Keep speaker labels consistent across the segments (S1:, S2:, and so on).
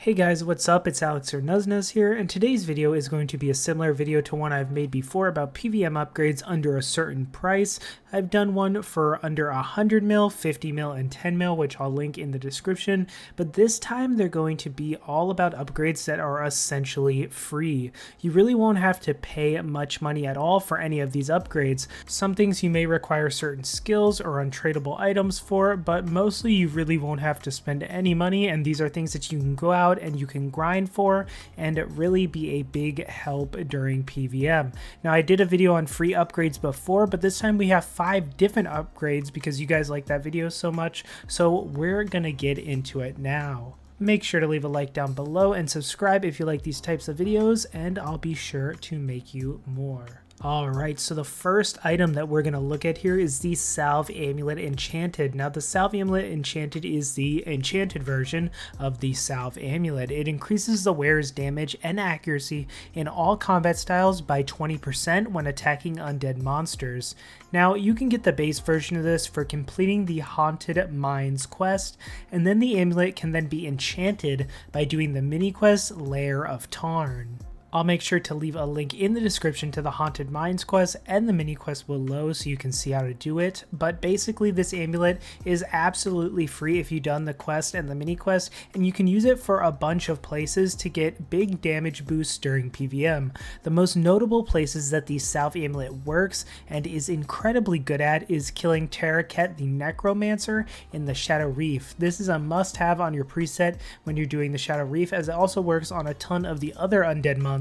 S1: Hey guys, what's up? It's Alex or Nuznuz here, and today's video is going to be a similar video to one I've made before about PVM upgrades under a certain price. I've done one for under 100 mil, 50 mil, and 10 mil, which I'll link in the description, but this time they're going to be all about upgrades that are essentially free. You really won't have to pay much money at all for any of these upgrades. Some things you may require certain skills or untradeable items for, but mostly you really won't have to spend any money, and these are things that you can go out and you can grind for and really be a big help during PVM. Now, I did a video on free upgrades before, but this time we have 5 different upgrades because you guys like that video so much, so we're gonna get into it now. Make sure to leave a like down below and subscribe if you like these types of videos, and I'll be sure to make you more. Alright, so the first item that we're going to look at here is the Salve Amulet Enchanted. Now, the Salve Amulet Enchanted is the enchanted version of the Salve Amulet. It increases the wearer's damage and accuracy in all combat styles by 20% when attacking undead monsters. Now, you can get the base version of this for completing the Haunted Mines quest, and then the amulet can then be enchanted by doing the mini quest Lair of Tarn. I'll make sure to leave a link in the description to the Haunted Mines quest and the mini quest below so you can see how to do it, but basically this amulet is absolutely free if you've done the quest and the mini quest, and you can use it for a bunch of places to get big damage boosts during PVM. The most notable places that the Salve Amulet works and is incredibly good at is killing Terraket the Necromancer in the Shadow Reef. This is a must-have on your preset when you're doing the Shadow Reef, as it also works on a ton of the other undead monsters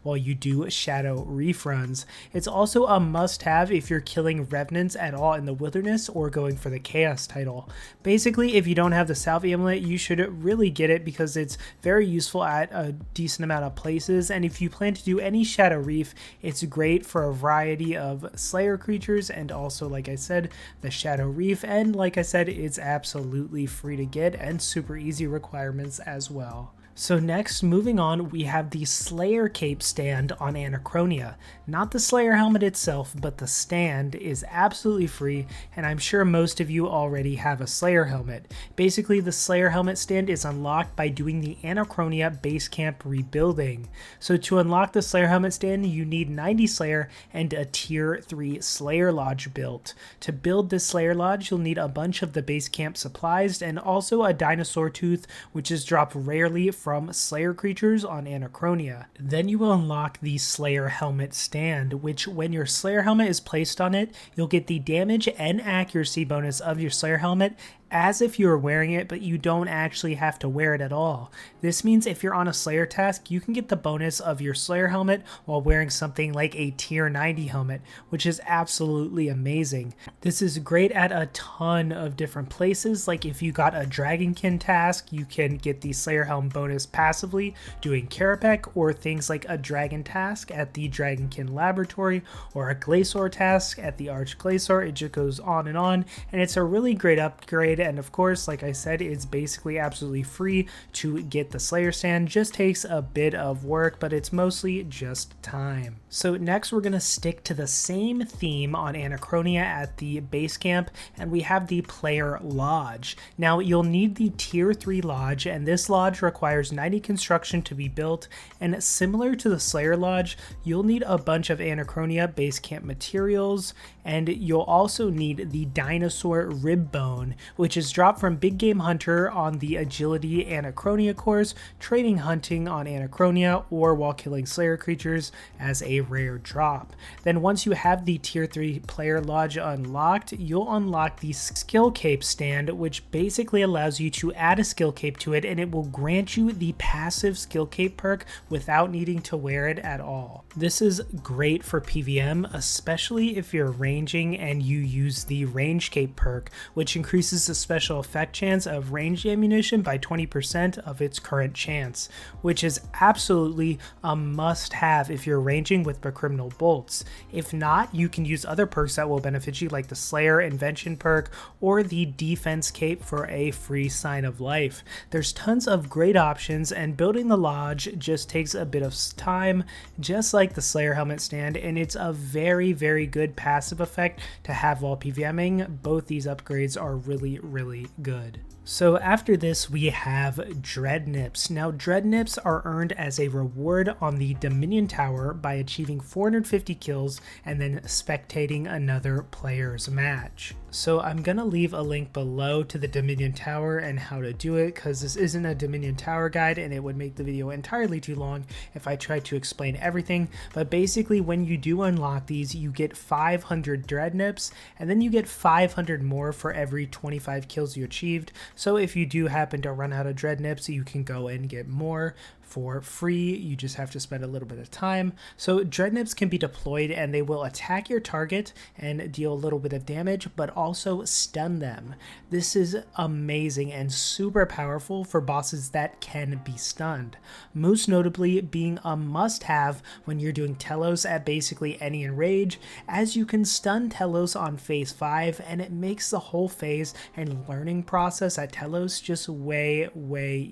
S1: while you do Shadow Reef runs. It's also a must-have if you're killing revenants at all in the wilderness or going for the chaos title. Basically, if you don't have the Salve Amulet, you should really get it because it's very useful at a decent amount of places, and if you plan to do any Shadow Reef, it's great for a variety of Slayer creatures and also, like I said, the Shadow Reef, and like I said, it's absolutely free to get and super easy requirements as well. So next, moving on, we have the SkillCape Stand on Anachronia. Not the Slayer helmet itself, but the stand is absolutely free, and I'm sure most of you already have a Slayer helmet. Basically, the Slayer helmet stand is unlocked by doing the Anachronia base camp rebuilding. So to unlock the Slayer helmet stand, you need 90 Slayer and a tier 3 Slayer Lodge built. To build this Slayer Lodge, you'll need a bunch of the base camp supplies and also a dinosaur tooth, which is dropped rarely from Slayer creatures on Anachronia. Then you will unlock the Slayer Helmet Stand, which when your Slayer Helmet is placed on it, you'll get the damage and accuracy bonus of your Slayer Helmet as if you were wearing it, but you don't actually have to wear it at all. This means if you're on a Slayer task, you can get the bonus of your Slayer helmet while wearing something like a tier 90 helmet, which is absolutely amazing. This is great at a ton of different places, like if you got a Dragonkin task, you can get the Slayer helm bonus passively doing Karapek, or things like a Dragon task at the Dragonkin Laboratory, or a Glacior task at the Arch Glacior. It just goes on, and it's a really great upgrade. And of course, like I said, it's basically absolutely free to get the Slayer Stand. Just takes a bit of work, but it's mostly just time. So next we're going to stick to the same theme on Anachronia at the base camp, and we have the Player Lodge. Now you'll need the tier 3 lodge, and this lodge requires 90 construction to be built, and similar to the Slayer Lodge, you'll need a bunch of Anachronia base camp materials, and you'll also need the Dinosaur Rib Bone, which is dropped from Big Game Hunter on the Agility Anachronia course, trading hunting on Anachronia, or while killing Slayer creatures as a rare drop. Then once you have the tier 3 Player Lodge unlocked, you'll unlock the SkillCape Stand, which basically allows you to add a skill cape to it, and it will grant you the passive skill cape perk without needing to wear it at all. This is great for PVM, especially if you're ranging and you use the Runescape perk, which increases the special effect chance of ranged ammunition by 20% of its current chance, which is absolutely a must-have if you're ranging with the criminal bolts. If not, you can use other perks that will benefit you, like the Slayer Invention perk or the Defense Cape for a free Sign of Life. There's tons of great options, and building the lodge just takes a bit of time, just like the Slayer Helmet Stand, and it's a very, very good passive effect to have while PVMing. Both these upgrades are really good. So after this, we have Dreadnips. Now, Dreadnips are earned as a reward on the Dominion Tower by achieving 450 kills and then spectating another player's match. So I'm going to leave a link below to the Dominion Tower and how to do it, because this isn't a Dominion Tower guide and it would make the video entirely too long if I tried to explain everything. But basically, when you do unlock these, you get 500 Dreadnips, and then you get 500 more for every 25 kills you achieved. So if you do happen to run out of Dreadnips, you can go and get more for free. You just have to spend a little bit of time. So Dreadnips can be deployed and they will attack your target and deal a little bit of damage, but also stun them. This is amazing and super powerful for bosses that can be stunned. Most notably being a must-have when you're doing Telos at basically any enrage, as you can stun Telos on phase 5 and it makes the whole phase and learning process at Telos just way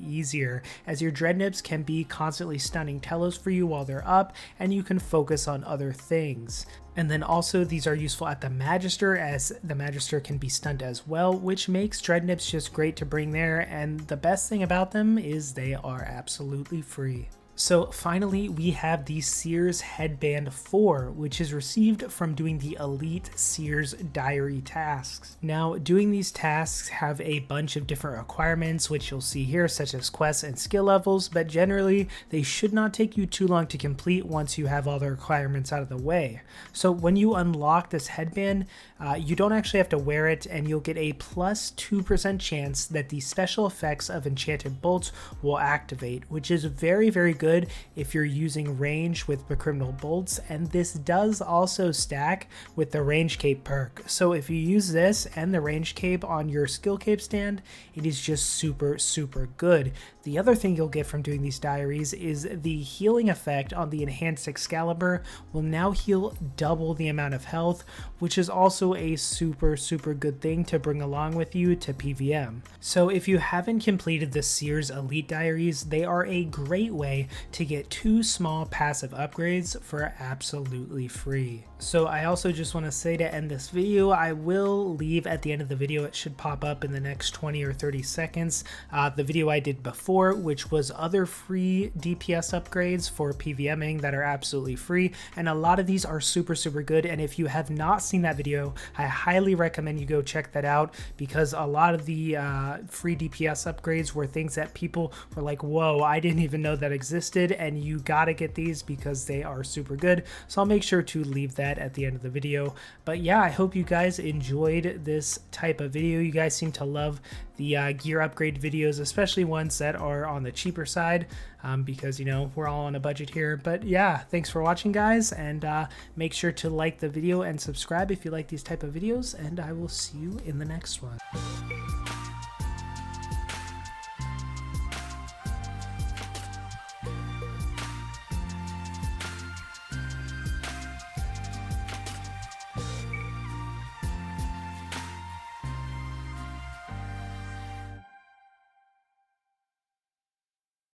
S1: easier, as your Dreadnips can be constantly stunning Telos for you while they're up, and you can focus on other things. And then also these are useful at the Magister, as the Magister can be stunned as well, which makes Dreadnips just great to bring there, and the best thing about them is they are absolutely free. So finally, we have the Seers Headband 4, which is received from doing the Elite Seers Diary tasks. Now, doing these tasks have a bunch of different requirements, which you'll see here, such as quests and skill levels, but generally, they should not take you too long to complete once you have all the requirements out of the way. So when you unlock this headband, you don't actually have to wear it, and you'll get a plus 2% chance that the special effects of Enchanted Bolts will activate, which is very good if you're using range with the Criminal Bolts, and this does also stack with the Runescape perk. So if you use this and the Runescape on your SkillCape Stand, it is just super good. The other thing you'll get from doing these diaries is the healing effect on the Enhanced Excalibur will now heal double the amount of health, which is also a super good thing to bring along with you to PVM. So if you haven't completed the Seers Elite Diaries, they are a great way to get 2 small passive upgrades for absolutely free. So I also just want to say, to end this video, I will leave at the end of the video, it should pop up in the next 20 or 30 seconds, the video I did before, which was other free DPS upgrades for PVMing that are absolutely free, and a lot of these are super good, and if you have not seen that video, I highly recommend you go check that out, because a lot of the free DPS upgrades were things that people were like, whoa, I didn't even know that existed, and you gotta get these because they are super good. So I'll make sure to leave that at the end of the video. But yeah, I hope you guys enjoyed this type of video. You guys seem to love the gear upgrade videos, especially ones that are on the cheaper side, because, you know, we're all on a budget here. But yeah, thanks for watching, guys, and make sure to like the video and subscribe if you like these type of videos, and I will see you in the next one.